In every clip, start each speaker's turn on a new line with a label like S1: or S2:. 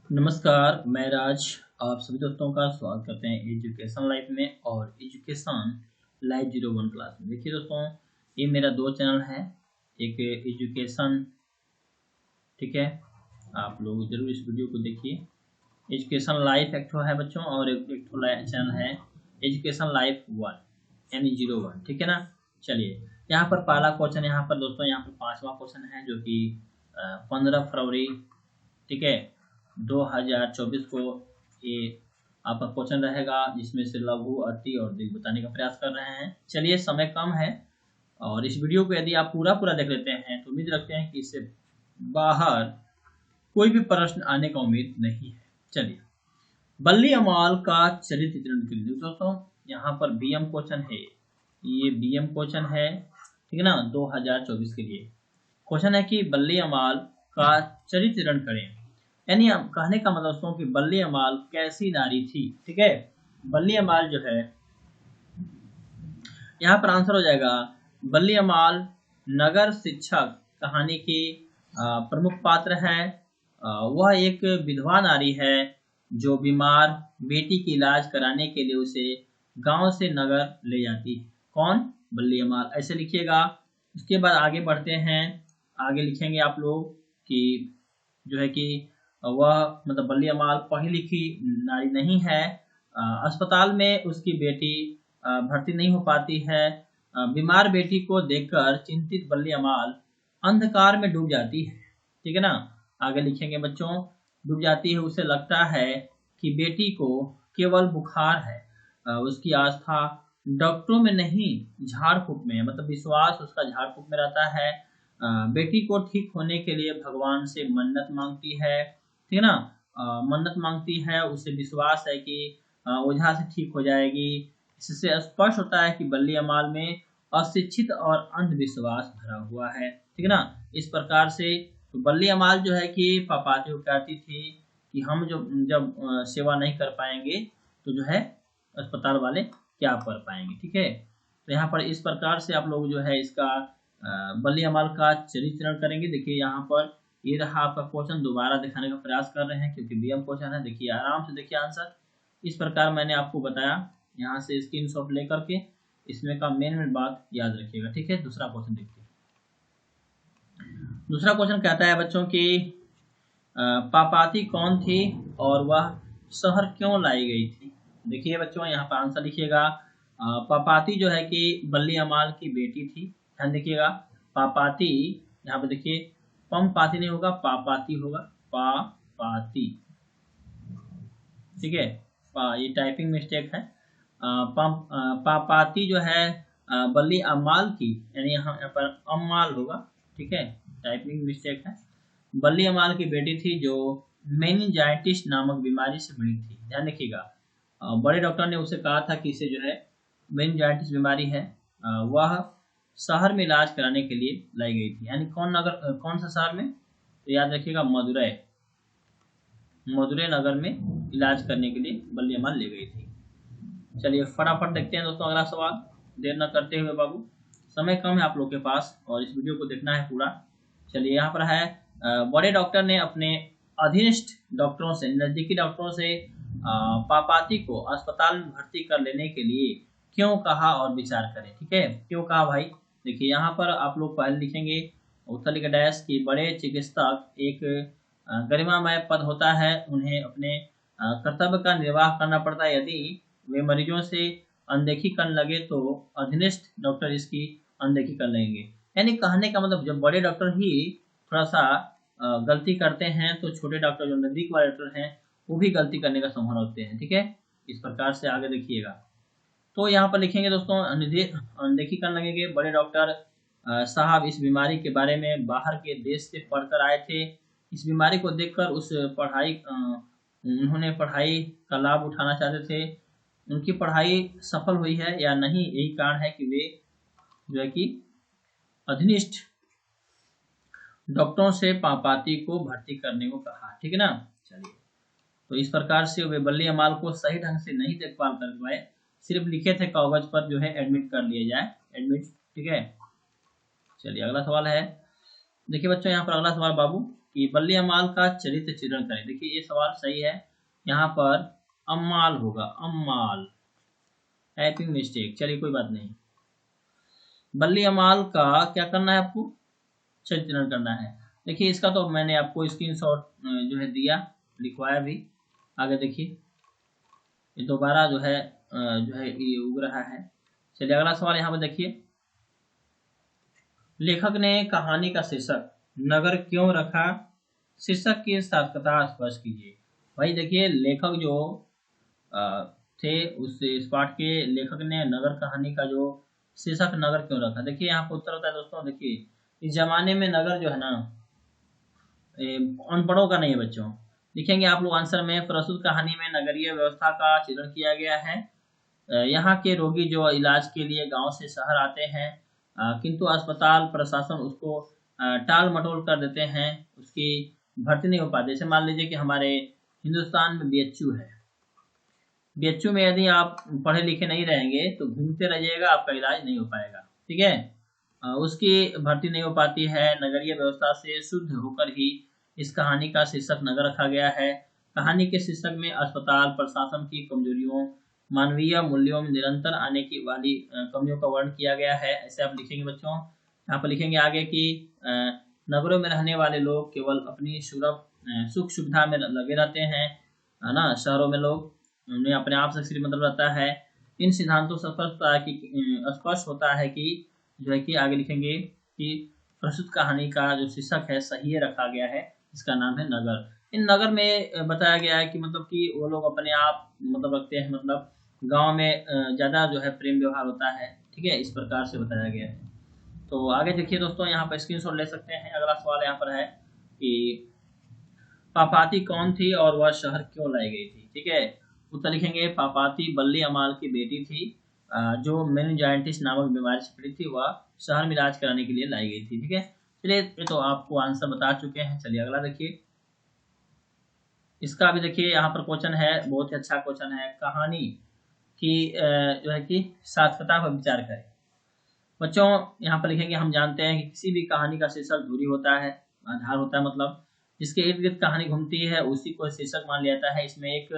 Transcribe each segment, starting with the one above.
S1: नमस्कार, मैं राज। आप सभी दोस्तों का स्वागत करते हैं एजुकेशन लाइफ में और एजुकेशन लाइफ 01 क्लास में। देखिए दोस्तों, ये मेरा दो चैनल है। एक एजुकेशन, ठीक है, आप लोग जरूर इस वीडियो को देखिए। एजुकेशन लाइफ एक ठो है बच्चों, और एक ठो चैनल है एजुकेशन लाइफ 1 यानी 01, ठीक है ना। चलिए, यहाँ पर पहला क्वेश्चन, यहाँ पर दोस्तों, यहाँ पर पांचवा क्वेश्चन है जो कि 15 फरवरी, ठीक है, 2024 को ये आपका क्वेश्चन रहेगा, जिसमें से लघु, अति और दीर्घ बताने का प्रयास कर रहे हैं। चलिए, समय कम है और इस वीडियो को यदि आप पूरा पूरा देख लेते हैं तो उम्मीद रखते हैं कि इससे बाहर कोई भी प्रश्न आने का उम्मीद नहीं है। चलिए, बल्ली अमाल का चरित्र चित्रण के लिए दोस्तों, यहाँ पर बीएम क्वेश्चन है। ये बीएम क्वेश्चन है, ठीक है ना, 2024 के लिए क्वेश्चन है कि बल्ली अमाल का चरित्र चित्रण करें। यानी कहने का मतलब दोस्तों कि बल्ली अमाल कैसी नारी थी, ठीक है। बल्ली अमाल जो है, यहाँ पर आंसर हो जाएगा बल्ली अमाल नगर शिक्षक कहानी की प्रमुख पात्र है। वह एक विधवा नारी है जो बीमार बेटी की इलाज कराने के लिए उसे गांव से नगर ले जाती है। कौन? बल्ली अमाल, ऐसे लिखिएगा। उसके बाद आगे बढ़ते हैं। आगे लिखेंगे आप लोग कि जो है कि वह मतलब बल्ली अमाल पढ़ी लिखी नारी नहीं है। अस्पताल में उसकी बेटी भर्ती नहीं हो पाती है। बीमार बेटी को देखकर चिंतित बल्ली अमाल अंधकार में डूब जाती है, ठीक है ना। आगे लिखेंगे बच्चों, डूब जाती है। उसे लगता है कि बेटी को केवल बुखार है। उसकी आस्था डॉक्टरों में नहीं, झाड़ फूक में है, मतलब विश्वास उसका झाड़ फूक में रहता है। बेटी को ठीक होने के लिए भगवान से मन्नत मांगती है, ठीक है ना। मन्नत मांगती है, उसे विश्वास है कि ओझा से ठीक हो जाएगी। इससे स्पष्ट होता है कि बल्ली अमाल में अशिक्षित और अंधविश्वास भरा हुआ है, ठीक है ना। इस प्रकार से तो बल्ली अमाल जो है कि पापाती को कहती थी कि हम जो जब सेवा नहीं कर पाएंगे तो जो है अस्पताल वाले क्या कर पाएंगे, ठीक है। तो यहाँ पर इस प्रकार से आप लोग जो है इसका बल्ली अमाल का चरित्रण करेंगे। देखिए, यहाँ पर ये रहा आपका क्वेश्चन, दोबारा दिखाने का प्रयास कर रहे हैं क्योंकि बीएम क्वेश्चन है। देखिए, आराम से देखिए आंसर। इस प्रकार मैंने आपको बताया, यहाँ से स्क्रीनशॉट लेकर के इसमें का मेन बात याद रखिएगा, ठीक है। दूसरा क्वेश्चन देखिए। दूसरा क्वेश्चन कहता है बच्चों की पापाती कौन थी और वह शहर क्यों लाई गई थी। देखिए बच्चों, यहाँ पर आंसर लिखिएगा। पापाती जो है कि बल्ली अमाल की बेटी थी। ध्यान देखिएगा, पापाती, यहाँ पे देखिए पम पाती नहीं होगा, पापाती होगा, पापाती, ठीक है। ये टाइपिंग मिस्टेक है। पापाती जो है बल्ली अमाल की, यानी यहाँ पर अम्माल होगा, ठीक है, टाइपिंग मिस्टेक है। बल्ली अमाल की बेटी थी जो मेनिंजाइटिस नामक बीमारी से पीड़ित थी। ध्यान रखिएगा, बड़े डॉक्टर ने उसे कहा था कि इसे जो है मेनिंजाइटिस बीमारी है। वह शहर में इलाज कराने के लिए लाई गई थी। यानी कौन सा शहर में? तो याद रखिएगा, मदुरै, मदुरै नगर में इलाज करने के लिए बल्ली अमाल ले गई थी। चलिए फटाफट देखते हैं दोस्तों अगला सवाल, देर न करते हुए बाबू, समय कम है आप लोग के पास और इस वीडियो को देखना है पूरा। चलिए, यहाँ पर है बड़े डॉक्टर ने अपने अधीनस्थ डॉक्टरों से, नजदीकी डॉक्टरों से पापाती को अस्पताल में भर्ती कर लेने के लिए क्यों कहा और विचार करें, ठीक है। क्यों कहा भाई? देखिए, यहाँ पर आप लोग पहले लिखेंगे उत्तर का डैश की बड़े चिकित्सक एक गरिमामय पद होता है, उन्हें अपने कर्तव्य का निर्वाह करना पड़ता है। यदि वे मरीजों से अनदेखी करने लगे तो अधीनस्थ डॉक्टर इसकी अनदेखी कर लेंगे। यानी कहने का मतलब जब बड़े डॉक्टर ही थोड़ा सा गलती करते हैं तो छोटे डॉक्टर जो नजदीक वाले डॉक्टर हैं वो भी गलती करने का संभावना होते हैं, ठीक है। इस प्रकार से आगे देखिएगा, तो यहाँ पर लिखेंगे दोस्तों अनदेखी करने लगेंगे। बड़े डॉक्टर साहब इस बीमारी के बारे में बाहर के देश से पढ़कर आए थे। इस बीमारी को देखकर उन्होंने पढ़ाई का लाभ उठाना चाहते थे। उनकी पढ़ाई सफल हुई है या नहीं, यही कारण है कि वे जो है कि अधीनस्थ डॉक्टरों से पापाती को भर्ती करने को कहा, ठीक है ना। चलिए, तो इस प्रकार से वे बल्ली अमाल को सही ढंग से नहीं देखभाल कर पाए, सिर्फ लिखे थे कागज पर जो है एडमिट कर लिया जाए, एडमिट, ठीक है। चलिए अगला सवाल है। देखिए बच्चों, यहाँ पर अगला सवाल बाबू, कि बल्ली अम्माल का चरित्र चित्रण करें। देखिए ये सवाल सही है, यहाँ पर अम्माल होगा, अम्माल, टाइपिंग मिस्टेक, चलिए कोई बात नहीं। बल्ली अम्माल का क्या करना है आपको, चरित्र चित्रण करना है। देखिए इसका तो मैंने आपको स्क्रीनशॉट जो है दिया, लिखवाया भी। आगे देखिए ये दोबारा जो है ये उग रहा है। चलिए अगला सवाल यहाँ पर देखिए, लेखक ने कहानी का शीर्षक नगर क्यों रखा, शीर्षक की सार्थकता स्पष्ट कीजिए। भाई देखिए लेखक जो थे इस पाठ के लेखक ने नगर कहानी का जो शीर्षक नगर क्यों रखा। देखिए यहाँ पर उत्तर होता है दोस्तों, देखिए इस जमाने में नगर जो है ना अनपढ़ों का नहीं है बच्चों। लिखेंगे आप लोग आंसर में, प्रस्तुत कहानी में नगरीय व्यवस्था का चित्रण किया गया है। यहाँ के रोगी जो इलाज के लिए गांव से शहर आते हैं, किंतु अस्पताल प्रशासन उसको टाल मटोल कर देते हैं, उसकी भर्ती नहीं हो पाती। जैसे मान लीजिए कि हमारे हिंदुस्तान में बीएचयू है, बीएचयू में यदि आप पढ़े लिखे नहीं रहेंगे तो घूमते रहिएगा, आपका इलाज नहीं हो पाएगा, ठीक है। उसकी भर्ती नहीं हो पाती है। नगरीय व्यवस्था से शुद्ध होकर ही इस कहानी का शीर्षक नगर रखा गया है। कहानी के शीर्षक में अस्पताल प्रशासन की कमजोरियों, मानवीय मूल्यों में निरंतर आने की वाली कमियों का वर्णन किया गया है। ऐसे आप लिखेंगे बच्चों। यहाँ पर लिखेंगे आगे कि नगरों में रहने वाले लोग केवल अपनी सुख सुविधा में लगे रहते हैं, है ना। शहरों में लोग उन्हें अपने आप से सिर्फ मतलब रहता है। इन सिद्धांतों से स्पष्ट होता है कि जो है कि आगे लिखेंगे कि प्रस्तुत कहानी का जो शीर्षक है सही रखा गया है, इसका नाम है नगर। इन नगर में बताया गया है कि मतलब कि वो लोग अपने आप मतलब रखते हैं, मतलब गांव में ज्यादा जो है प्रेम व्यवहार होता है, ठीक है, इस प्रकार से बताया गया है। तो आगे देखिए दोस्तों, यहाँ पर स्क्रीनशॉट ले सकते हैं। अगला सवाल यहाँ पर है कि पापाती कौन थी और वह शहर क्यों लाई गई थी, ठीक है। उत्तर लिखेंगे, पापाती बल्ली अमाल की बेटी थी, जो मेनिंजाइटिस नामक बीमारी से पीड़ित थी, वह शहर में इलाज कराने के लिए लाई गई थी, ठीक है। चलिए ये तो आपको आंसर बता चुके हैं। चलिए अगला देखिए, इसका भी देखिए यहाँ पर क्वेश्चन है, बहुत ही अच्छा क्वेश्चन है। कहानी की जो है कि सार्थकता पर विचार करें। बच्चों यहाँ पर लिखेंगे, हम जानते हैं कि किसी भी कहानी का शीर्षक धुरी होता है, आधार होता है, मतलब जिसके इर्द गिर्द कहानी घूमती है उसी को शीर्षक मान लिया जाता है। इसमें एक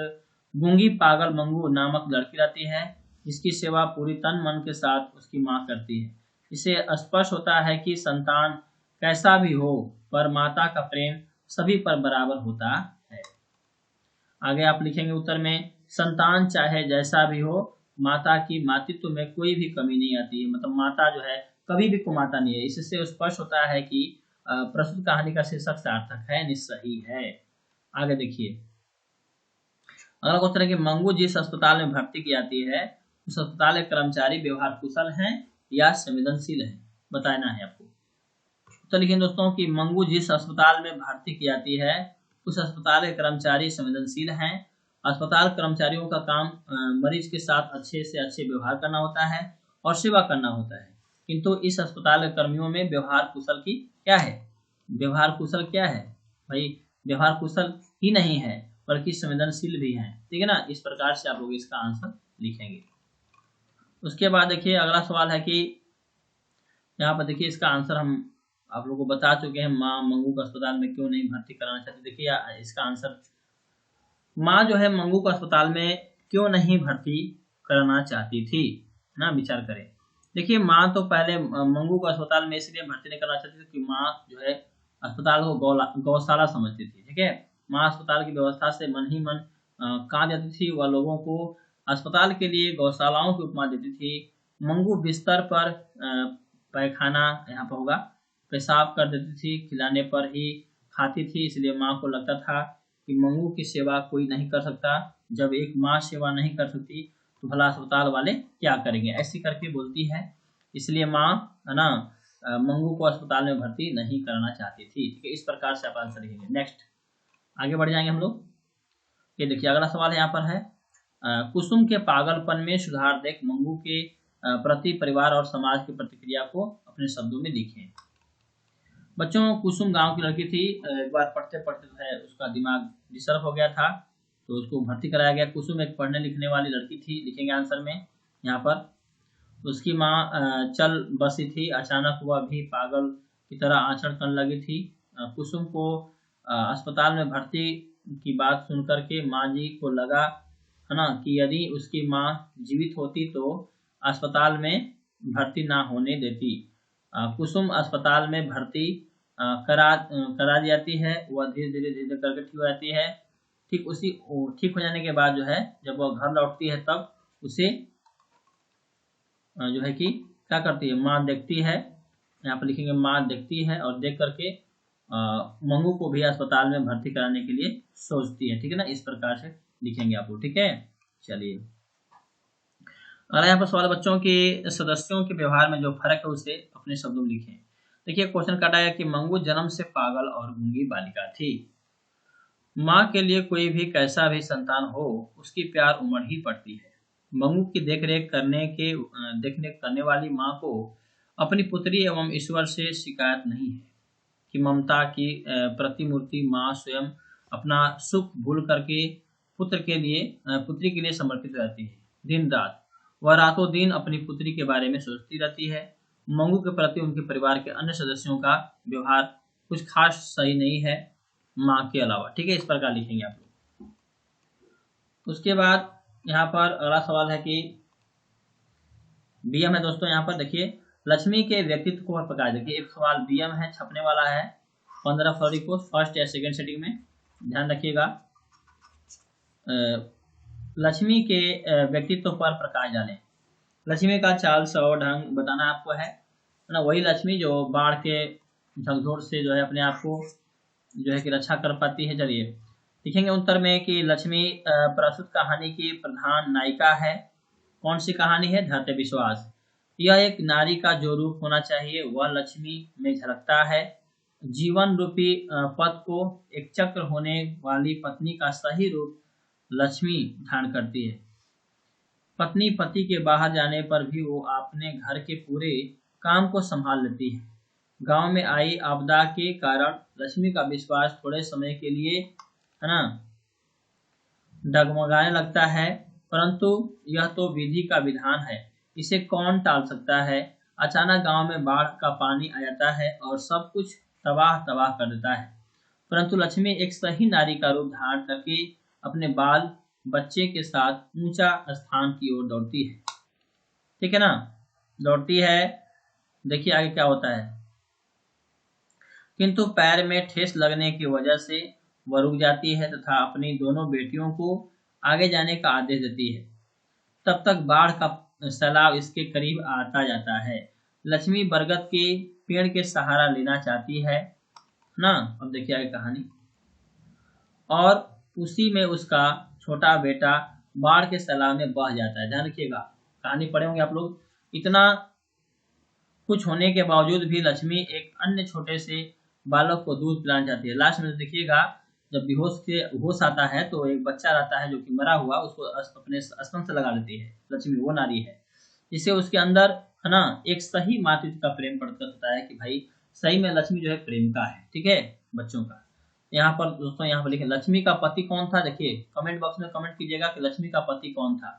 S1: गूंगी पागल मंगू नामक लड़की रहती है, जिसकी सेवा पूरी तन मन के साथ उसकी माँ करती है। इससे स्पष्ट होता है कि संतान कैसा भी हो पर माता का प्रेम सभी पर बराबर होता है। आगे आप लिखेंगे उत्तर में, संतान चाहे जैसा भी हो, माता की मातृत्व में कोई भी कमी नहीं आती है, मतलब माता जो है कभी भी कुमाता नहीं है। इससे स्पष्ट होता है कि प्रस्तुत कहानी का शीर्षक सार्थक है, सही है। आगे देखिए, अगला क्वेश्चन है कि मंगू जिस अस्पताल में भर्ती की जाती है उस अस्पताल के कर्मचारी व्यवहार कुशल हैं या संवेदनशील हैं, बताना है आपको। तो लिखें दोस्तों कि मंगू जिस अस्पताल में भर्ती की जाती है उस अस्पताल के कर्मचारी संवेदनशील हैं। अस्पताल कर्मचारियों का काम मरीज के साथ अच्छे से अच्छे व्यवहार करना होता है और सेवा करना होता है, किंतु इस अस्पताल के कर्मियों में व्यवहार कुशल की क्या है, व्यवहार कुशल क्या है भाई, व्यवहार कुशल ही नहीं है बल्कि संवेदनशील भी हैं, ठीक है ना। इस प्रकार से आप लोग इसका आंसर लिखेंगे। उसके बाद देखिए अगला सवाल है कि यहाँ पर देखिए इसका आंसर हम आप लोगों को बता चुके हैं, माँ मंगू को अस्पताल में क्यों नहीं भर्ती कराना चाहती। देखिए इसका आंसर, माँ जो है मंगू को अस्पताल में क्यों नहीं भर्ती कराना चाहती थी ना, विचार करें। देखिए माँ तो पहले मंगू को अस्पताल में इसलिए भर्ती नहीं करना चाहती थी कि माँ जो है अस्पताल को गौशाला समझती थी, ठीक है। माँ अस्पताल की व्यवस्था से मन ही मन कांप जाती थी, वह लोगों को अस्पताल के लिए गौशालाओं की उपमा देती थी। मंगू बिस्तर पर पैखाना यहाँ पर होगा पेशाब कर देती थी, खिलाने पर ही खाती थी, इसलिए माँ को लगता था कि मंगू की सेवा कोई नहीं कर सकता। जब एक माँ सेवा नहीं कर सकती तो भला अस्पताल वाले क्या करेंगे, ऐसी करके बोलती है। इसलिए माँ है ना मंगू को अस्पताल में भर्ती नहीं कराना चाहती थी, ठीक है। इस प्रकार से आप आंसर लिखेंगे। नेक्स्ट आगे बढ़ जाएंगे हम लोग। ये देखिए अगला सवाल यहाँ पर है, कुसुम के पागलपन में सुधार देख मंगू के प्रति परिवार और समाज की प्रतिक्रिया को अपने शब्दों में लिखें। बच्चों कुसुम गांव की लड़की थी, एक बार पढ़ते पढ़ते जो है उसका दिमाग डिस्टर्ब हो गया था तो उसको भर्ती कराया गया। कुसुम एक पढ़ने लिखने वाली लड़की थी, लिखेंगे आंसर में यहाँ पर। उसकी माँ चल बसी थी, अचानक वह भी पागल की तरह आचरण करने लगी थी। कुसुम को अस्पताल में भर्ती की बात सुन करके माँ जी को लगा, है ना, कि यदि उसकी माँ जीवित होती तो अस्पताल में भर्ती ना होने देती। कुसुम अस्पताल में भर्ती करा दी जाती है। वह धीरे धीरे धीरे करके ठीक हो जाती है। ठीक हो जाने के बाद जो है, जब वह घर लौटती है तब उसे जो है कि क्या करती है, माँ देखती है, यहाँ पर लिखेंगे माँ देखती है, और देख करके मंगू को भी अस्पताल में भर्ती कराने के लिए सोचती है। ठीक है ना, इस प्रकार से लिखेंगे आप लोग। ठीक है, चलिए और यहाँ पर सवाल बच्चों के सदस्यों के व्यवहार में जो फर्क है उसे अपने शब्दों में लिखें। देखिए क्वेश्चन काटा है कि मंगू जन्म से पागल और गूंगी बालिका थी। माँ के लिए कोई भी कैसा भी संतान हो, उसकी प्यार उमड़ ही पड़ती है। मंगू की देखरेख करने वाली माँ को अपनी पुत्री एवं ईश्वर से शिकायत नहीं है कि ममता की प्रतिमूर्ति माँ स्वयं अपना सुख भूल करके पुत्री के लिए समर्पित रहती है। दिन रात वह रातों दिन अपनी पुत्री के बारे में सोचती रहती है। मंगू के प्रति उनके परिवार के अन्य सदस्यों का व्यवहार कुछ खास सही नहीं है, माँ के अलावा। ठीक है, इस प्रकार लिखेंगे आप लोग। उसके बाद यहाँ पर अगला सवाल है कि बीएम है दोस्तों। यहाँ पर देखिए लक्ष्मी के व्यक्तित्व को प्रकाश। देखिए एक सवाल बीएम है, छपने वाला है 15 फरवरी को, फर्स्ट या सेकेंड सेटिंग में, ध्यान रखिएगा। लक्ष्मी के व्यक्तित्व पर प्रकाश डालें। लक्ष्मी का चाल स्वभाव ढंग बताना आपको है ना। वही लक्ष्मी जो बाढ़ के झकझोर से जो है अपने आप को जो है कि रक्षा कर पाती है। चलिए लिखेंगे उत्तर में कि लक्ष्मी प्रस्तुत कहानी की प्रधान नायिका है। कौन सी कहानी है? धैर्य विश्वास। यह एक नारी का जो रूप होना चाहिए वह लक्ष्मी में झलकता है। जीवन रूपी पद को एक चक्र होने वाली पत्नी का सही रूप लक्ष्मी धारण करती है। पत्नी पति के बाहर जाने पर भी वो अपने घर के पूरे काम को संभाल लेती है। गांव में आई आपदा के कारण लक्ष्मी का विश्वास थोड़े समय के लिए, है ना, डगमगाने लगता है, परंतु यह तो विधि का विधान है, इसे कौन टाल सकता है। अचानक गांव में बाढ़ का पानी आ जाता है और सब कुछ तबाह तबाह कर देता है, परंतु लक्ष्मी एक सही नारी का रूप धारण करके अपने बाल बच्चे के साथ ऊंचा स्थान की ओर दौड़ती है। ठीक है ना, दौड़ती है। देखिए आगे क्या होता है। किंतु पैर में ठेस लगने की वजह से वह रुक जाती है तथा अपनी दोनों बेटियों को आगे जाने का आदेश देती है। तब तक बाढ़ का सैलाब इसके करीब आता जाता है। लक्ष्मी बरगद के पेड़ के सहारा लेना चाहती है ना। अब देखिए आगे कहानी। और उसी में उसका छोटा बेटा बाढ़ के सैलाब में बह जाता है। ध्यान रखिएगा, कहानी पढ़े होंगे आप लोग। इतना कुछ होने के बावजूद भी लक्ष्मी एक अन्य छोटे से बालक को दूध पिलाना चाहती है। लास्ट में देखिएगा जब होश आता है तो एक बच्चा रहता है जो कि मरा हुआ, उसको अपने स्तन से लगा लेती है। लक्ष्मी वो नारी है जिससे उसके अंदर, है ना, एक सही मातृत्व का प्रेम प्रकट होता है कि भाई सही में लक्ष्मी जो है प्रेमिका है। ठीक है बच्चों का। यहाँ पर दोस्तों, यहाँ पर लिखे लक्ष्मी का पति कौन था। देखिए कमेंट बॉक्स में कमेंट कीजिएगा कि लक्ष्मी का पति कौन था।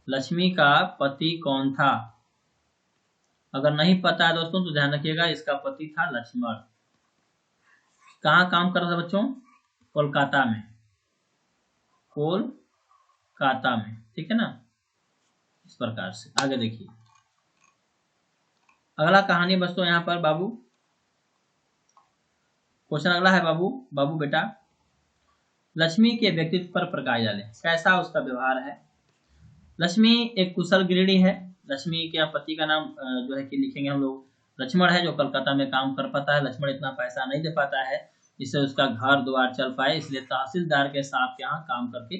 S1: लक्ष्मी का पति कौन था? अगर नहीं पता है दोस्तों तो ध्यान रखिएगा, इसका पति था लक्ष्मण। कहाँ काम कर रहा था बच्चों? कोलकाता में। कोलकाता में, ठीक है ना। इस प्रकार से आगे देखिए अगला कहानी बच्चों। यहाँ पर बाबू क्वेश्चन अगला है। बाबू बेटा लक्ष्मी के व्यक्तित्व पर प्रकाश डालें। कैसा उसका व्यवहार है। लक्ष्मी एक कुशल गृहिणी है। लक्ष्मी के पति का नाम जो है कि लिखेंगे हम लोग लक्ष्मण है, जो कलकत्ता में काम कर पाता है। लक्ष्मण इतना पैसा नहीं दे पाता है जिससे उसका घर द्वार चल पाए, इसलिए तहसीलदार के साथ के यहाँ काम करके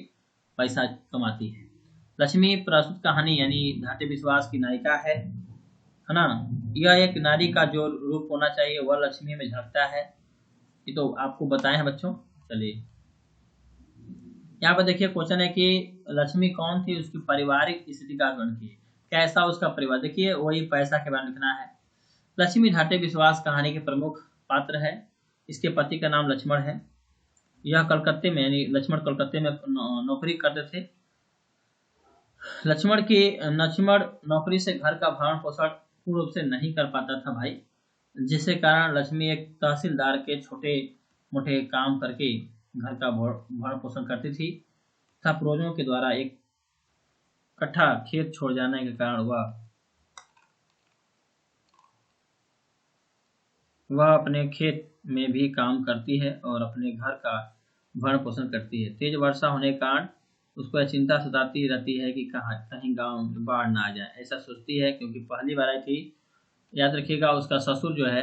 S1: पैसा कमाती है। लक्ष्मी प्रस्तुत कहानी यानी धैर्य विश्वास की नायिका है ना। यह एक नारी का जो रूप होना चाहिए वह लक्ष्मी में झलकता है। ये तो आपको बताए हैं बच्चों। चलिए यहाँ पर देखिए क्वेश्चन है कि लक्ष्मी कौन थी, उसकी पारिवारिक स्थिति का वर्णन कीजिए। कैसा उसका परिवार। देखिए वही पैसा के बारे में लिखना है। लक्ष्मी धैर्य विश्वास कहानी के प्रमुख पात्र है। इसके पति का नाम लक्ष्मण है। यह कलकत्ते में यानी लक्ष्मण कलकत्ते में नौकरी करते थे। लक्ष्मण नौकरी से घर का भरण पोषण पूर्ण रूप से नहीं कर पाता था भाई, जिसके कारण लक्ष्मी एक तहसीलदार के छोटे मोटे काम करके घर का भरण पोषण करती थी तथा पूर्वजों के द्वारा एक कट्ठा खेत छोड़ जाने के कारण वह अपने खेत में भी काम करती है और अपने घर का भरण पोषण करती है। तेज वर्षा होने के कारण उसको यह चिंता सताती रहती है कि कहीं गांव में बाढ़ ना आ जाए। ऐसा सोचती है क्योंकि पहली बार आई थी। याद रखिएगा, उसका ससुर जो है,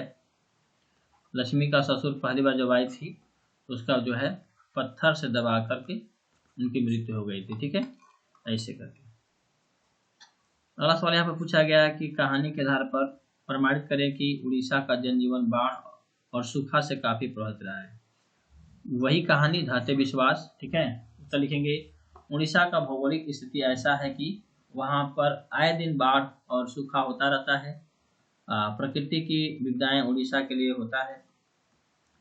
S1: लक्ष्मी का ससुर पहली बार जब आई थी उसका जो है पत्थर से दबा करके उनकी मृत्यु हो गई थी। ठीक है, ऐसे करके। अगला सवाल यहाँ पर पूछा गया है कि कहानी के आधार पर प्रमाणित करें कि उड़ीसा का जनजीवन बाढ़ और सूखा से काफी प्रभावित रहा है। वही कहानी ढाते विश्वास। ठीक है, तो लिखेंगे उड़ीसा का भौगोलिक स्थिति ऐसा है कि वहां पर आए दिन बाढ़ और सूखा होता रहता है। प्रकृति की विपदाएं उड़ीसा के लिए होता है।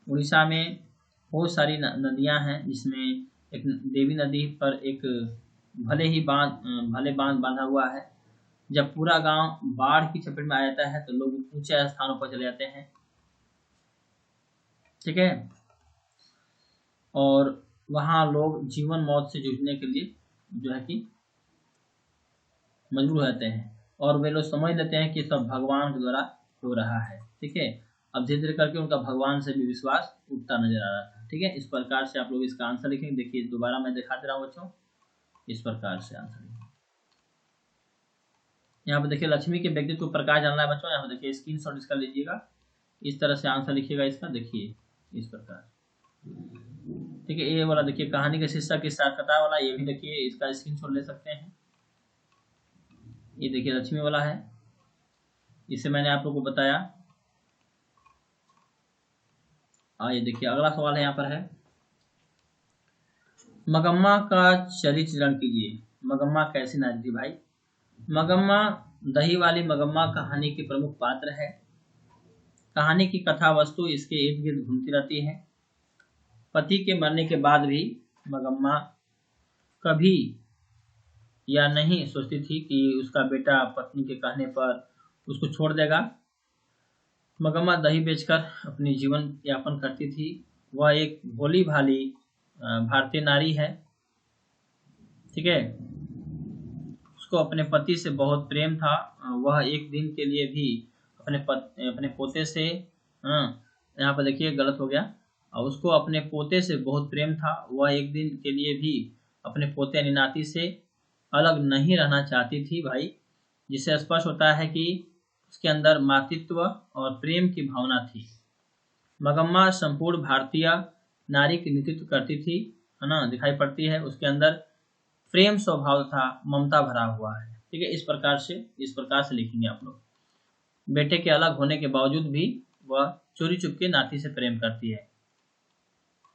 S1: उड़ीसा में बहुत सारी नदियां हैं जिसमें एक देवी नदी पर एक भले बांध बांधा हुआ है। जब पूरा गांव बाढ़ की चपेट में आ जाता है तो लोग ऊंचे स्थानों पर चले जाते हैं। ठीक है, और वहां लोग जीवन मौत से जूझने के लिए जो है कि मजबूर रहते हैं और वे लोग समझ लेते हैं कि सब भगवान के द्वारा हो रहा है। ठीक है, अब धीरे धीरे करके उनका भगवान से भी विश्वास उठता नजर आ रहा था। ठीक है, इस प्रकार से आप लोग इसका आंसर लिखेंगे। देखिए दोबारा मैं दिखा दे रहा हूँ बच्चों, इस प्रकार से आंसर लिखेंगे। यहाँ पे देखिए लक्ष्मी के व्यक्तित्व को प्रकार जानना है बच्चों। यहाँ पे देखिए स्क्रीनशॉट इसका लीजिएगा, इस तरह से आंसर लिखिएगा इसका। देखिए इस प्रकार। ठीक है, ये वाला देखिए कहानी के शीर्षक के साथ कथा वाला, ये भी देखिए इसका स्क्रीनशॉट ले सकते हैं। ये देखिए लक्ष्मी वाला है, इसे मैंने आप लोगों को बताया। ये देखिए अगला सवाल है यहाँ पर है, मगम्मा का चरित्रण कीजिए। मगम्मा कैसी नारी थी भाई? मगम्मा दही वाली मगम्मा कहानी की प्रमुख पात्र है। कहानी की कथा वस्तु इसके इर्द गिर्द घूमती रहती है। पति के मरने के बाद भी मगम्मा कभी या नहीं सोचती थी कि उसका बेटा पत्नी के कहने पर उसको छोड़ देगा। मगम्मा दही बेचकर अपनी जीवन यापन करती थी। वह एक भोली भाली भारतीय नारी है। ठीक है, उसको अपने पति से बहुत प्रेम था। वह एक दिन के लिए भी अपने पोते से, यहाँ पर देखिए गलत हो गया, उसको अपने पोते से बहुत प्रेम था। वह एक दिन के लिए भी अपने पोते यानी नाती से अलग नहीं रहना चाहती थी भाई, जिससे स्पष्ट होता है कि उसके अंदर मातृत्व और प्रेम की भावना थी। मगम्मा संपूर्ण भारतीय नारी की नेतृत्व करती थी, है ना, दिखाई पड़ती है। उसके अंदर प्रेम स्वभाव था, ममता भरा हुआ है। ठीक है, इस प्रकार से लिखेंगे आप लोग। बेटे के अलग होने के बावजूद भी वह चोरी चुपके नाती से प्रेम करती है।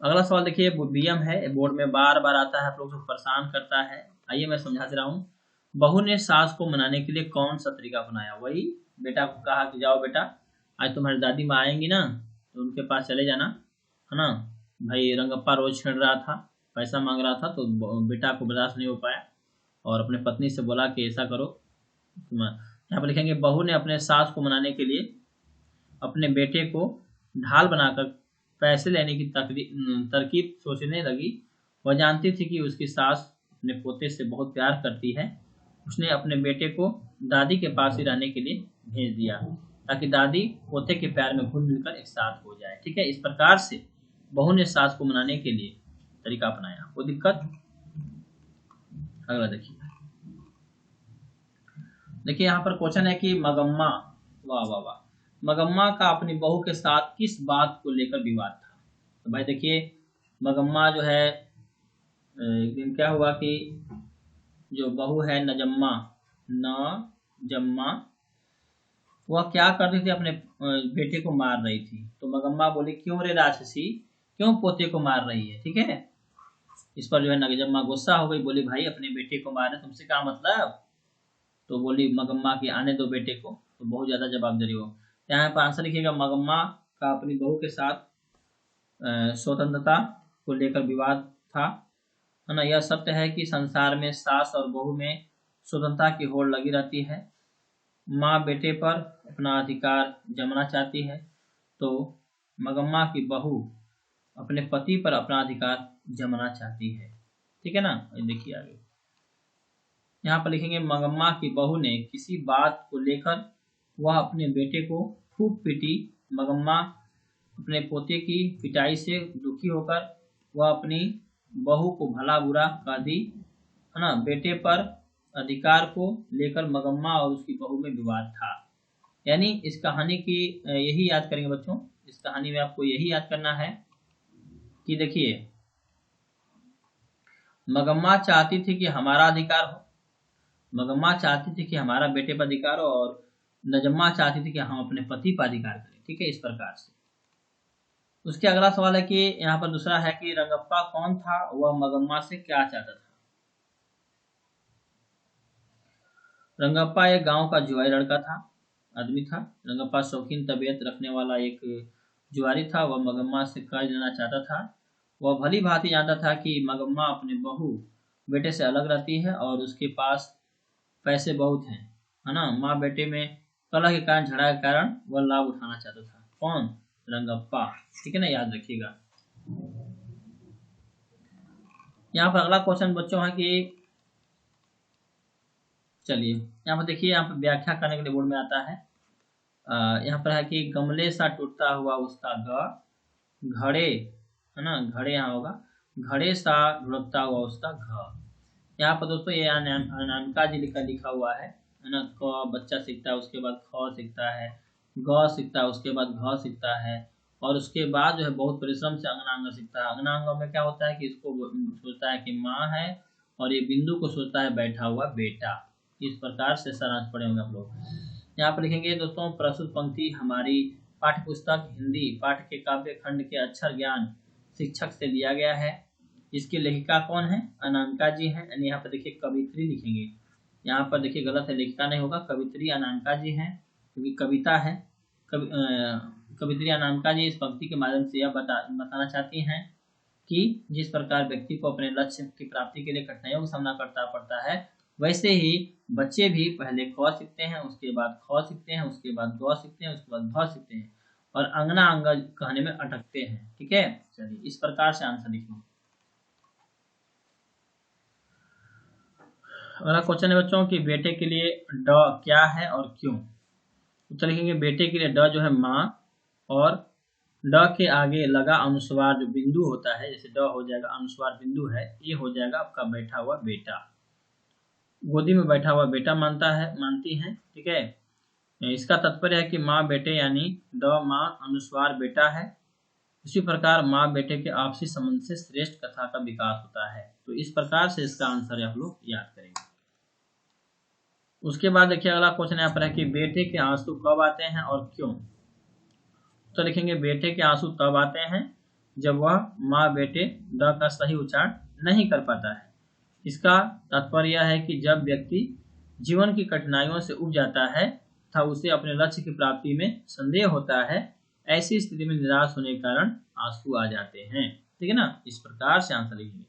S1: अगला सवाल देखिए बीएम है, बोर्ड में बार बार आता है, आप लोग को परेशान करता है। आइए मैं समझा दे रहा हूँ। बहू ने सास को मनाने के लिए कौन सा तरीका अपनाया? वही बेटा को कहा कि जाओ बेटा, आज तुम्हारी दादी माँ आएंगी ना तो उनके पास चले जाना, है ना। भाई रंगप्पा रोज छेड़ रहा था, पैसा मांग रहा था, तो बेटा को बर्दाश्त नहीं हो पाया और अपने पत्नी से बोला कि ऐसा करो। यहाँ पर लिखेंगे बहू ने अपने सास को मनाने के लिए अपने बेटे को ढाल बनाकर पैसे लेने की तरकीब सोचने लगी। वह जानती थी कि उसकी सास अपने पोते से बहुत प्यार करती है। उसने अपने बेटे को दादी के पास ही रहने के लिए भेज दिया ताकि दादी पोते के प्यार में घुल मिलकर एक साथ हो जाए। ठीक है, इस प्रकार से बहू ने सास को मनाने के लिए तरीका अपनाया। कोई दिक्कत? अगला देखिए यहाँ पर क्वेश्चन है कि मगम्मा, वाह वाह वाह, मगम्मा का अपनी बहू के साथ किस बात को लेकर विवाद था? तो भाई देखिए मगम्मा जो है, एक दिन क्या हुआ कि जो बहू है नजम्मा, वह क्या कर रही थी, अपने बेटे को मार रही थी। तो मगम्मा बोली क्यों रे राक्षसी, क्यों पोते को मार रही है? ठीक है, इस पर जो है नजम्मा गुस्सा हो गई, बोली भाई अपने बेटे को मारे तुमसे क्या मतलब? तो बोली मगम्मा की आने दो बेटे को। तो बहुत ज्यादा जवाब दे रही हो। यहाँ पर आंसर लिखिएगा, मगम्मा का अपनी बहू के साथ स्वतंत्रता को लेकर विवाद था, है ना। यह सत्य है कि संसार में सास और बहू में स्वतंत्रता की होड़ लगी रहती है। माँ बेटे पर अपना अधिकार जमाना चाहती है, तो मगम्मा की बहू अपने पति पर अपना अधिकार जमाना चाहती है। ठीक है ना, देखिए आगे यहाँ पर लिखेंगे मंगम्मा की बहू ने किसी बात को लेकर वह अपने बेटे को खूब पीटी। मंगम्मा अपने पोते की पिटाई से दुखी होकर वह अपनी बहू को भला बुरा कह दी, है ना। बेटे पर अधिकार को लेकर मंगम्मा और उसकी बहू में विवाद था। यानी इस कहानी की यही याद करेंगे बच्चों, इस कहानी में आपको यही याद करना है कि देखिए मंगम्मा चाहती थी कि हमारा अधिकार हो, मंगम्मा चाहती थी कि हमारा बेटे पर अधिकार हो, और नजम्मा चाहती थी कि हम अपने पति पर अधिकार करें। ठीक है, इस प्रकार से। उसके अगला सवाल है कि यहाँ पर दूसरा है कि रंगप्पा कौन था, वह मंगम्मा से क्या चाहता था। रंगप्पा एक गांव का जुआरी लड़का था, आदमी था। रंगप्पा शौकीन तबीयत रखने वाला एक जुआरी था। वह मंगम्मा से कर्ज लेना चाहता था। वह भली भांति जानता था कि मंगम्मा अपने बहू बेटे से अलग रहती है और उसके पास पैसे बहुत हैं, है ना। माँ बेटे में कलह के कारण, झगड़ा के कारण वह लाभ उठाना चाहता था। कौन? रंगप्पा। ठीक है ना, याद रखिएगा। यहाँ पर अगला क्वेश्चन बच्चों है कि चलिए यहाँ पर देखिए, यहाँ पर व्याख्या करने के लिए बोर्ड में आता है। यहाँ पर है कि गमले सा टूटता हुआ उसका घड़े, है ना, घड़े यहाँ होगा, घड़े सा ढुढ़कता हुआ उसका यहाँ पर दोस्तों ये अनामिका जी लिखा हुआ है ना। क बच्चा सीखता है, उसके बाद ख सीखता है, ग सीखता है, उसके बाद घ सीखता है, और उसके बाद जो है बहुत परिश्रम से अंगनांग सीखता है। अंगनांग में क्या होता है कि इसको सोचता है कि माँ है, और ये बिंदु को सोचता है बैठा हुआ बेटा। इस प्रकार से सारांश पढ़े होंगे आप लोग। यहाँ पर लिखेंगे दोस्तों, प्रस्तुत पंक्ति हमारी पाठ्य पुस्तक हिंदी पाठ्य के काव्य खंड के अक्षर ज्ञान शिक्षक से लिया गया है। इसकी लेखिका कौन है? अनामिका जी हैं। यानी यहाँ पर देखिए कवित्री लिखेंगे, यहाँ पर देखिए गलत है, लेखिका नहीं होगा, कवित्री अनामिका जी हैं, क्योंकि कविता है। कवित्री अनामिका जी इस पंक्ति के माध्यम से यह बताना चाहती हैं कि जिस प्रकार व्यक्ति को अपने लक्ष्य की प्राप्ति के लिए कठिनाइयों का सामना करना पड़ता है, वैसे ही बच्चे भी पहले क सीखते हैं, उसके बाद ख सीखते हैं, उसके बाद ग सीखते हैं, उसके बाद भ सीखते हैं, और अंगना अंग कहने में अटकते हैं। ठीक है, चलिए इस प्रकार से आंसर लिखेंगे। अगला क्वेश्चन है बच्चों कि बेटे के लिए ड क्या है और क्यों। उत्तर लिखेंगे, बेटे के लिए ड जो है माँ, और ड के आगे लगा अनुस्वार जो बिंदु होता है, जैसे ड हो जाएगा अनुस्वार बिंदु है, ये हो जाएगा आपका बैठा हुआ बेटा, गोदी में बैठा हुआ बेटा मानती हैं। ठीक है, इसका तात्पर्य है कि माँ बेटे यानी ड माँ अनुस्वार बेटा है। इसी प्रकार माँ बेटे के आपसी संबंध से श्रेष्ठ कथा का विकास होता है। तो इस प्रकार से इसका आंसर आप लोग याद करेंगे। उसके बाद देखिए अगला क्वेश्चन यहाँ पर है कि बेटे के आंसू कब आते हैं और क्यों। तो लिखेंगे, बेटे के आंसू तब आते हैं जब वह माँ बेटे ड का सही उच्चारण नहीं कर पाता है। इसका तात्पर्य यह है कि जब व्यक्ति जीवन की कठिनाइयों से उब जाता है तथा उसे अपने लक्ष्य की प्राप्ति में संदेह होता है, ऐसी स्थिति में निराश होने के कारण आंसू आ जाते हैं। ठीक है ना, इस प्रकार से आंसर लिखेंगे।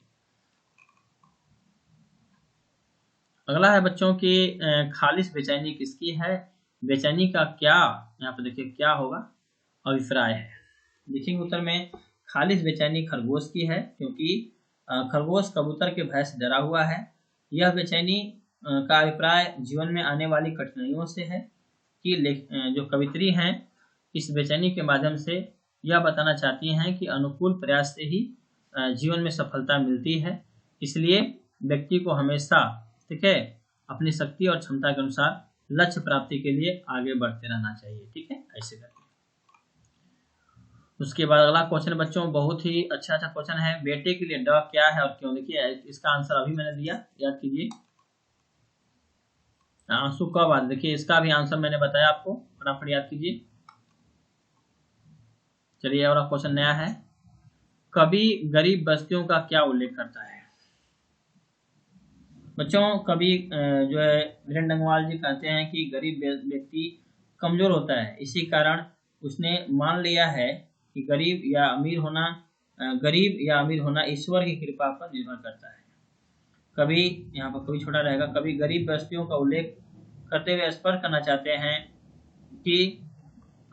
S1: अगला है बच्चों की खालिश बेचैनी किसकी है। बेचैनी का क्या, यहाँ पर देखिए क्या होगा, अभिप्राय है। देखेंगे उत्तर में, खालिश बेचैनी खरगोश की है, क्योंकि खरगोश कबूतर के भय से डरा हुआ है। यह बेचैनी का अभिप्राय जीवन में आने वाली कठिनाइयों से है कि जो कवित्री हैं इस बेचैनी के माध्यम से यह बताना चाहती हैं कि अनुकूल प्रयास से ही जीवन में सफलता मिलती है। इसलिए व्यक्ति को हमेशा, ठीक है, अपनी शक्ति और क्षमता के अनुसार लक्ष्य प्राप्ति के लिए आगे बढ़ते रहना चाहिए। ठीक है, ऐसे करके। उसके बाद अगला क्वेश्चन बच्चों बहुत ही अच्छा क्वेश्चन है, बेटे के लिए ड क्या है और क्यों। देखिए इसका आंसर अभी मैंने दिया, याद कीजिए। आंसू कब आते, देखिए इसका भी आंसर मैंने बताया आपको, फटाफट याद कीजिए। चलिए और क्वेश्चन नया है, कवि गरीब बस्तियों का क्या उल्लेख करता है। बच्चों कवि जो है वीरेंद्र डंगवाल जी कहते हैं कि गरीब व्यक्ति कमजोर होता है, इसी कारण उसने मान लिया है कि गरीब या अमीर होना ईश्वर की कृपा पर निर्भर करता है। कवि यहाँ पर कवि छोटा रहेगा, कवि गरीब बस्तियों का उल्लेख करते हुए स्पष्ट करना चाहते हैं कि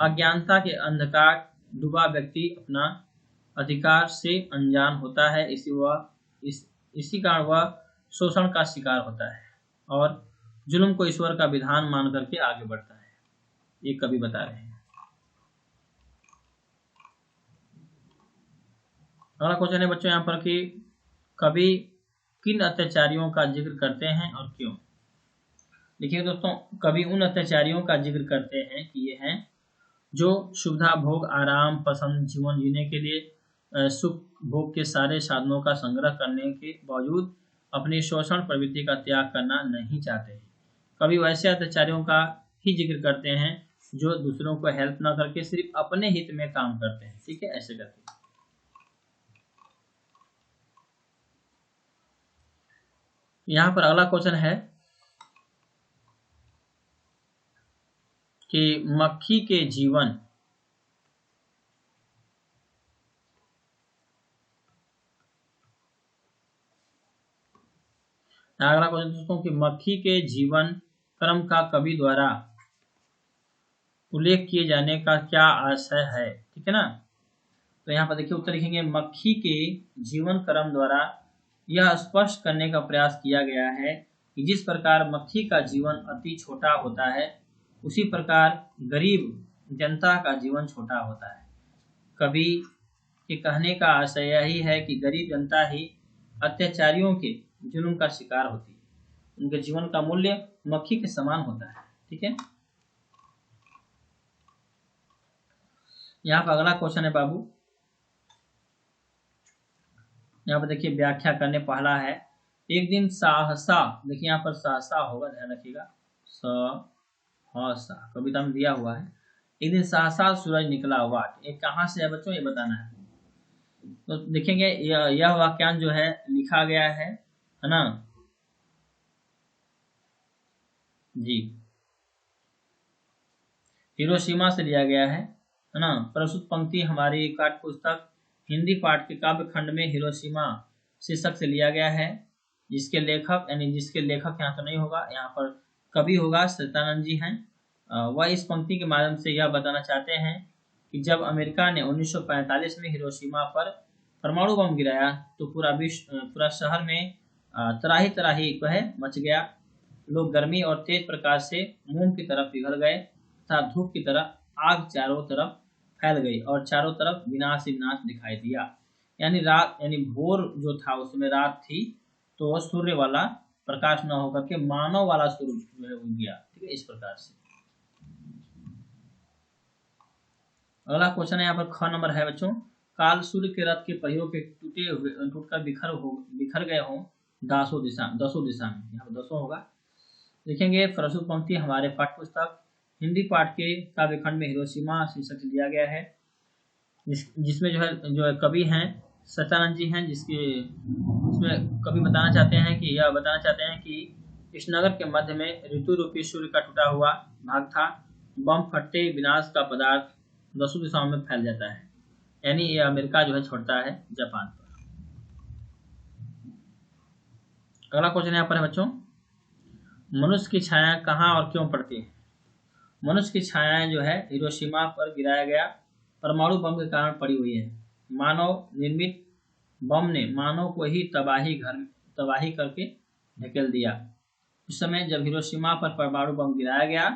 S1: अज्ञानता के अंधकार डूबा व्यक्ति अपना अधिकार से अनजान होता है, इसी कारण वह शोषण का शिकार होता है और जुल्म को ईश्वर का विधान मान करके आगे बढ़ता है। ये कवि बता रहे हैं। अगला क्वेश्चन है बच्चों यहाँ पर कि कवि किन अत्याचारियों का जिक्र करते हैं और क्यों। देखिए दोस्तों, कवि उन अत्याचारियों का जिक्र करते हैं कि ये हैं जो सुविधा भोग आराम पसंद जीवन जीने के लिए सुख भोग के सारे साधनों का संग्रह करने के बावजूद अपनी शोषण प्रवृत्ति का त्याग करना नहीं चाहते हैं। कवि वैसे अत्याचारियों का ही जिक्र करते हैं जो दूसरों को हेल्प ना करके सिर्फ अपने हित में काम करते हैं। ठीक है, ऐसे करके। यहाँ पर अगला क्वेश्चन है कि मक्खी के जीवन अगला क्वेश्चन दोस्तों कि मक्खी के जीवन क्रम का कवि द्वारा उल्लेख किए जाने का क्या आशय है। ठीक है ना। तो यहाँ पर देखिए उत्तर लिखेंगे, मक्खी के जीवन क्रम द्वारा यह स्पष्ट करने का प्रयास किया गया है कि जिस प्रकार मक्खी का जीवन अति छोटा होता है उसी प्रकार गरीब जनता का जीवन छोटा होता है। कवि के कहने का आशय यही है कि गरीब जनता ही अत्याचारियों के जुल्म का शिकार होती है। उनके जीवन का मूल्य मक्खी के समान होता है। ठीक है। यहाँ पर अगला क्वेश्चन है बाबू, यहाँ पर देखिए व्याख्या करने पहला है, एक दिन सहसा, देखिए यहाँ पर सहसा होगा, ध्यान रखिएगा, सहसा कविता में दिया हुआ है। एक दिन सहसा सूरज निकला वाट, ये कहाँ से है बच्चों, ये बताना है। तो देखेंगे यह वाक्यांश जो है लिखा गया है ना जी, हिरोशिमा से लिया गया है ना। प्रस्तुत पंक्ति हमारी पाठ्य पुस्तक हिंदी पाठ के काव्य खंड में हिरोशिमा शीर्षक से लिया गया है, जिसके लेखक यहाँ तो नहीं होगा, यहाँ पर कवि होगा, सत्यानंद जी हैं। वह इस पंक्ति के माध्यम से यह बताना चाहते हैं कि जब अमेरिका ने 1945 में हिरोशिमा पर परमाणु बम गिराया तो पूरा शहर में तराही तराही मच गया। लोग गर्मी और तेज प्रकाश से मोम की तरफ पिघल गए तथा धूप की तरह आग चारों तरफ फैल गई और चारों तरफ विनाश ही विनाश दिखाई दिया। यानी भोर जो था उसमें रात थी, तो सूर्य वाला प्रकाश न होकर के मानव वाला सूर्य जो है उग गया। ठीक है, इस प्रकार से। अगला क्वेश्चन है यहाँ पर ख नंबर है बच्चों, काल सूर्य के रथ के पहियों के टूटकर बिखर गए हों दसों दिशा में, यहाँ पर 200 होगा। देखेंगे प्रस्तुत पंक्ति हमारे पाठ्य पुस्तक हिंदी पाठ के काव्य खंड में हिरोशिमा शीर्षक से दिया गया है, जिसमें जो है कवि हैं सत्यानंद जी हैं, इसमें कवि बताना चाहते हैं कि इस नगर के मध्य में ऋतु रूपी सूर्य का टूटा हुआ भाग था। बम फटते विनाश का पदार्थ 10 दिशाओं में फैल जाता है, यानी ये अमेरिका जो है छोड़ता है जापान पर। अगला क्वेश्चन यहाँ पर है बच्चों, मनुष्य की छाया कहाँ और क्यों पड़ती है। मनुष्य की छायाएं जो है हिरोशिमा पर गिराया गया परमाणु बम के कारण पड़ी हुई है। मानव निर्मित बम ने मानव को ही तबाही करके ढकेल दिया। उस समय जब हिरोशिमा पर परमाणु बम गिराया गया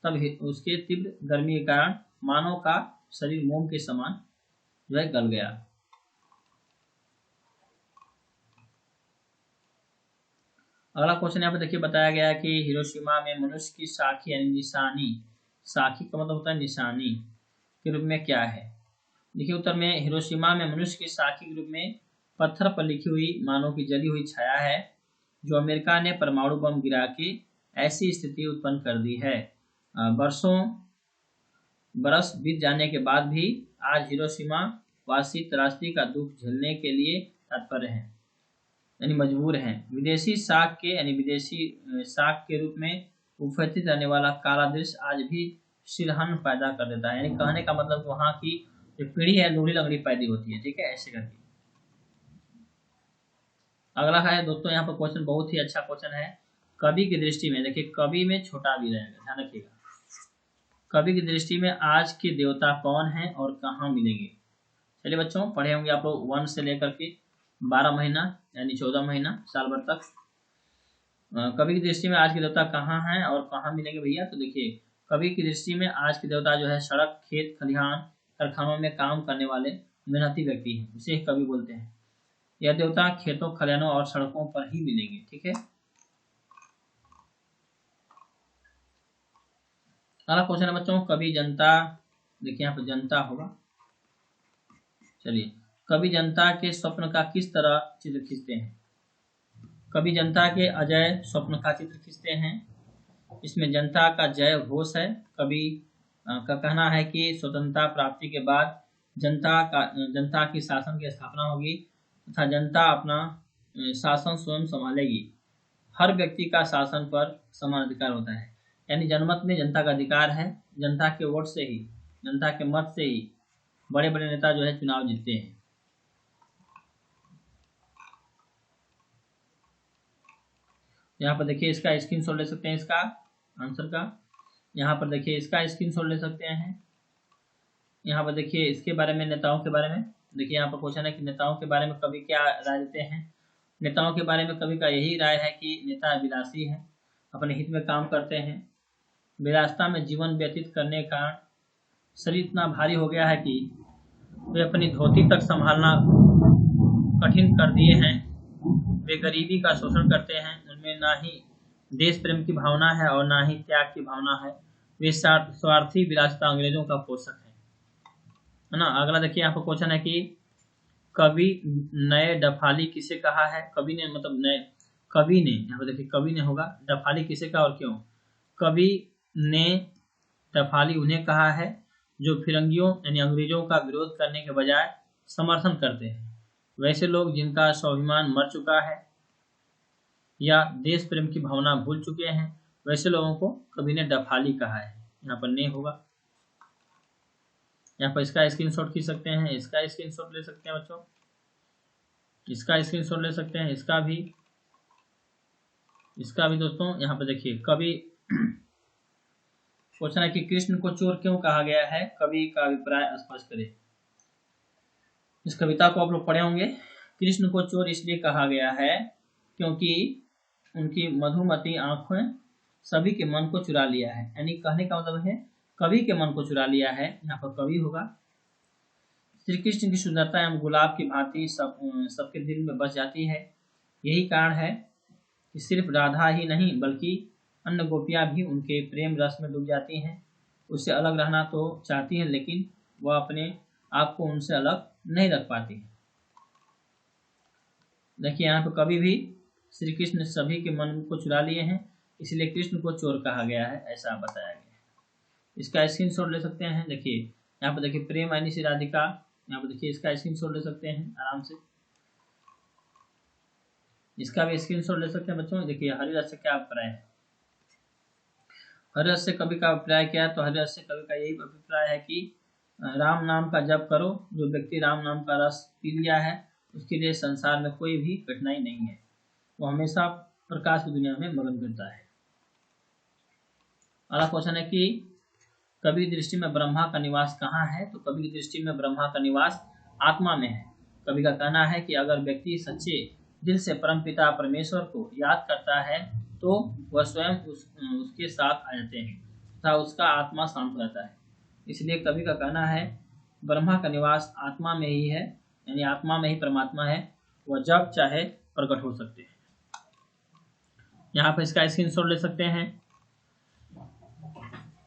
S1: तब उसके तीव्र गर्मी के कारण मानव का शरीर मोम के समान जो है गल गया। अगला क्वेश्चन यहाँ पे देखिए बताया गया है कि हिरोशिमा में मनुष्य की साखी यानी निशानी, साखी का मतलब होता है निशानी, के रूप में क्या है। देखिए उत्तर में हिरोशिमा में मनुष्य की साखी के रूप में पत्थर पर लिखी हुई मानव की जली हुई छाया है, जो अमेरिका ने परमाणु बम गिरा के ऐसी स्थिति उत्पन्न कर दी है। बरस बीत जाने के बाद भी आज हिरोशिमा वासी त्रासदी का दुख झेलने के लिए तत्पर हैं, यानी मजबूर हैं। विदेशी शाख के रूप में उपस्थित रहने वाला काला दृश्य आज भी सिरहन पैदा कर देता है, यानी कहने का मतलब वहाँ की जो पीढ़ी है लूढ़ी लंगड़ी पैदा होती है। ठीक है, ऐसे करके। अगला है दोस्तों, यहाँ पर क्वेश्चन बहुत ही अच्छा क्वेश्चन है। कवि की दृष्टि में, देखिए कवि में छोटा भी रहेगा, ध्यान रखिएगा। कवि की दृष्टि में आज के देवता कौन हैं और कहाँ मिलेंगे। चलिए बच्चों, पढ़े होंगे आप लोग 1 से लेकर के 12 महीना यानी 14 महीना साल भर तक। कवि की दृष्टि में आज के देवता कहाँ हैं और कहाँ मिलेंगे भैया? तो देखिए, कवि की दृष्टि में आज के देवता जो है सड़क, खेत, खलिहान, कारखानों में काम करने वाले मेहनती व्यक्ति हैं, उसे कवि बोलते हैं। यह देवता खेतों, खलिहानों और सड़कों पर ही मिलेंगे। ठीक है। अगला क्वेश्चन है बच्चों, कवि जनता। देखिए यहाँ पर जनता होगा। चलिए, कवि जनता के स्वप्न का किस तरह चित्र खींचते हैं? कवि जनता के अजय स्वप्न का चित्र खींचते हैं। इसमें जनता का जय घोष है। कवि का कहना है कि स्वतंत्रता प्राप्ति के बाद जनता की शासन की स्थापना होगी तथा जनता अपना शासन स्वयं संभालेगी। हर व्यक्ति का शासन पर समान अधिकार होता है, यानी जनमत में जनता का अधिकार है। जनता के वोट से ही, जनता के मत से ही बड़े बड़े नेता जो है चुनाव जीतते हैं। यहाँ पर देखिए, इसका स्क्रीनशॉट ले सकते हैं, इसका आंसर का। यहाँ पर देखिए, इसका स्क्रीनशॉट ले सकते हैं। यहाँ पर देखिए, इसके बारे में, नेताओं के बारे में देखिए, यहाँ पर क्वेश्चन है कि नेताओं के बारे में कवि क्या राय देते हैं। नेताओं के बारे में कवि का यही राय है कि नेता विलासी है, अपने हित में काम करते हैं। विलासिता में जीवन व्यतीत करने का शरीर इतना भारी हो गया है कि वे अपनी धोती तक संभालना कठिन कर दिए हैं। वे गरीबी का शोषण करते हैं। उनमें ना ही देश प्रेम की भावना है और ना ही त्याग की भावना है। वे स्वार्थी विलासिता अंग्रेजों का पोषक है ना। अगला देखिए, यहाँ पर क्वेश्चन है कि कवि नए डफाली किसे कहा है? कवि ने मतलब नए, कवि ने, यहाँ पर देखिए कवि ने होगा, डफाली किसे कहा और क्यों? कवि ने डफाली उन्हें कहा है जो फिरंगियों यानी अंग्रेजों का विरोध करने के बजाय समर्थन करते हैं। वैसे लोग जिनका स्वाभिमान मर चुका है या देश प्रेम की भावना भूल चुके हैं, वैसे लोगों को कवि ने डफाली कहा है। यहाँ पर ने होगा। यहाँ पर इसका स्क्रीनशॉट खींच सकते हैं, इसका स्क्रीनशॉट ले सकते हैं बच्चों, इसका स्क्रीनशॉट ले सकते हैं, इसका भी दोस्तों। यहाँ पर देखिए, कवि क्वेश्चन है कि कृष्ण को चोर क्यों कहा गया है? कवि का अभिप्राय स्पष्ट करें। इस कविता को आप लोग पढ़े होंगे। कृष्ण को चोर इसलिए कहा गया है क्योंकि उनकी मधुमती आंखों सभी के मन को चुरा लिया है। यानी कहने का मतलब है कवि के मन को चुरा लिया है। यहाँ पर कवि होगा। श्री कृष्ण की सुंदरता एवं गुलाब की भांति सबके दिल में बस जाती है। यही कारण है कि सिर्फ राधा ही नहीं बल्कि अन्य गोपियां भी उनके प्रेम रस में डूब जाती हैं। उससे अलग रहना तो चाहती हैं, लेकिन वह अपने आप को उनसे अलग नहीं रख पाती। देखिए, यहाँ पर कवि भी श्री कृष्ण सभी के मन को चुरा लिए हैं, इसलिए कृष्ण को चोर कहा गया है, ऐसा बताया गया है। इसका स्क्रीनशॉट ले सकते हैं। देखिए, यहाँ पर देखिए प्रेम आईनी से राधिका। यहाँ पर देखिए, इसका स्क्रीनशॉट ले सकते हैं आराम से। इसका भी स्क्रीनशॉट ले सकते हैं बच्चों। देखिए, हरिरस से क्या अभिप्राय है? हरिरस से कवि का अभिप्राय क्या है? तो हरिरस से कवि का यही अभिप्राय है कि राम नाम का जप करो। जो व्यक्ति राम नाम का रस पी लिया है उसके लिए संसार में कोई भी कठिनाई नहीं है। वो हमेशा प्रकाश की दुनिया में मगन करता है। अगला क्वेश्चन है कि कवि की दृष्टि में ब्रह्मा का निवास कहाँ है? तो कवि की दृष्टि में ब्रह्मा का निवास आत्मा में है। कवि का कहना है कि अगर व्यक्ति सच्चे दिल से परमपिता परमेश्वर को याद करता है तो वह स्वयं उसके साथ आ जाते हैं तथा उसका आत्मा शांत रहता है। इसलिए कवि का कहना है ब्रह्मा का निवास आत्मा में ही है, यानी आत्मा में ही परमात्मा है। वह जब चाहे प्रकट हो सकते हैं। यहाँ पर इसका स्क्रीनशॉट ले सकते हैं।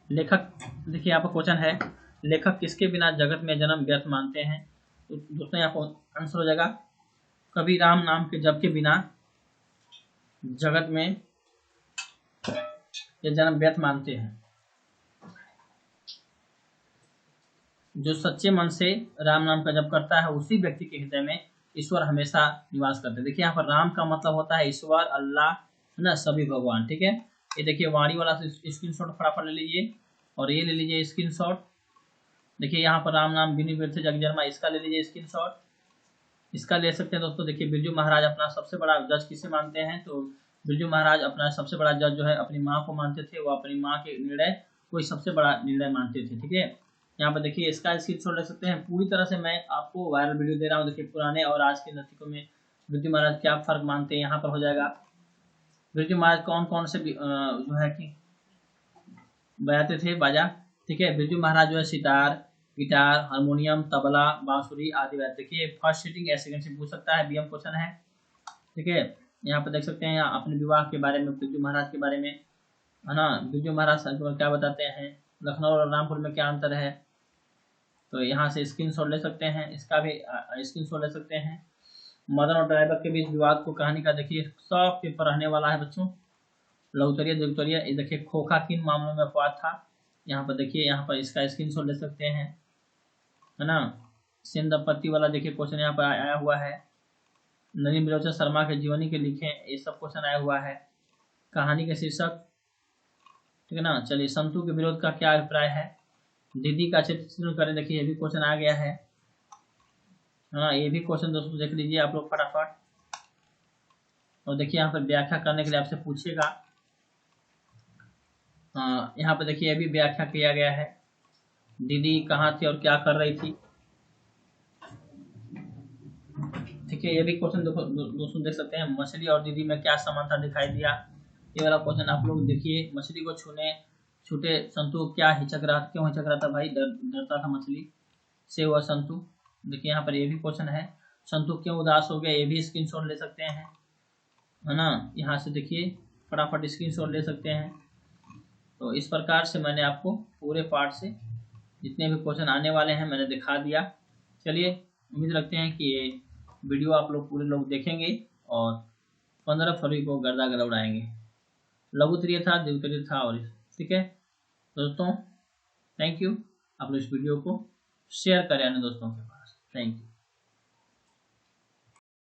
S1: लेखक, देखिए यहाँ पर क्वेश्चन है, लेखक किसके बिना जगत में जन्म व्यर्थ मानते हैं? तो दोस्तों यहाँ पर आंसर हो जाएगा कवि राम नाम के जप के बिना जगत में ये जन्म व्यर्थ मानते हैं। जो सच्चे मन से राम नाम का जप करता है उसी व्यक्ति के हृदय में ईश्वर हमेशा निवास करते हैं। देखिए, यहाँ पर राम का मतलब होता है ईश्वर, अल्लाह, है ना, सभी भगवान। ठीक है। ये देखिए वाणी वाला स्क्रीनशॉट फटाफट ले लीजिए और ये ले लीजिए स्क्रीनशॉट। देखिए यहाँ पर राम नाम बिनी व्यर्थ जग जन्मा, इसका ले लीजिए स्क्रीनशॉट। इसका ले सकते हैं दोस्तों। देखिए, बिरजू महाराज अपना सबसे बड़ा जज किसे मानते हैं? तो बिरजू महाराज अपना सबसे बड़ा जज जो है अपनी माँ को मानते थे। वो अपनी माँ के निर्णय कोई सबसे बड़ा निर्णय मानते थे। ठीक है। यहाँ पर देखिए इसका स्क्रीनशॉट ले सकते हैं। पूरी तरह से मैं आपको वायरल वीडियो दे रहा हूँ। देखिए पुराने और आज के नर्तकों में बिरजू महाराज क्या फर्क मानते हैं, यहाँ पर हो जाएगा। बिरजू महाराज कौन कौन से जो है कि बजाते थे बाजा, ठीक है। बिरजू महाराज जो है सितार, गिटार, हारमोनियम, तबला, बांसुरी आदि बजाते। देखिए फर्स्ट सीटिंग या सेकंड सीटिंग पूछ सकता है, बीएम क्वेश्चन है, ठीक है। यहाँ पर देख सकते हैं अपने विवाह के बारे में, बिरजू महाराज के बारे में, है ना। बिरजू महाराज क्या बताते हैं, लखनऊ और रामपुर में क्या अंतर है, तो यहाँ से स्क्रीनशॉट ले सकते हैं। इसका भी स्क्रीनशॉट ले सकते हैं। मदन और ड्राइवर के बीच विवाद को कहानी का देखिए सब पेपर रहने वाला है बच्चों। लौतरिया दिलतरिया, ये देखिए खोखा किन मामलों में अपवाद था, यहाँ पर देखिए, यहाँ पर इसका स्क्रीनशॉट ले सकते हैं, है ना। सिंध दंपत्ति वाला देखिए क्वेश्चन यहाँ पर आया हुआ है। नलिनी बिलोचन शर्मा के जीवनी के लिखे, ये सब क्वेश्चन आया हुआ है। कहानी के शीर्षक, ठीक है ना। चलिए संतु के विरोध का क्या अभिप्राय है, दीदी का चित्र करें, देखिए ये भी क्वेश्चन आ गया है, हाँ ये भी क्वेश्चन दोस्तों देख लीजिए आप लोग फटाफट। और देखिए यहाँ पर व्याख्या करने के लिए आपसे पूछेगा, यहाँ पर देखिए ये भी व्याख्या किया गया है। दीदी कहाँ थी और क्या कर रही थी, ठीक है। ये भी क्वेश्चन दोस्तों देख सकते हैं। मछली और दीदी में क्या समानता दिखाई दिया, ये वाला क्वेश्चन आप लोग देखिए। मछली को छूटे संतु क्या क्यों हिचक रहा था भाई, डरता था मछली से हुआ संतु। देखिए यहाँ पर ये भी क्वेश्चन है। संतु क्यों उदास हो गया, ये भी स्क्रीनशॉट ले सकते हैं, है ना। यहाँ से देखिए फटाफट स्क्रीनशॉट ले सकते हैं। तो इस प्रकार से मैंने आपको पूरे पार्ट से जितने भी क्वेश्चन आने वाले हैं मैंने दिखा दिया। चलिए उम्मीद रखते हैं कि ये वीडियो आप लोग पूरे लोग देखेंगे और 15 फरवरी को गर्दा गर्दा उड़ाएंगे। लघु त्रिय था, द्वितीय था, और ठीक है दोस्तों, थैंक यू। आप लोग इस वीडियो को शेयर करें अन्य दोस्तों के पास। Thank you.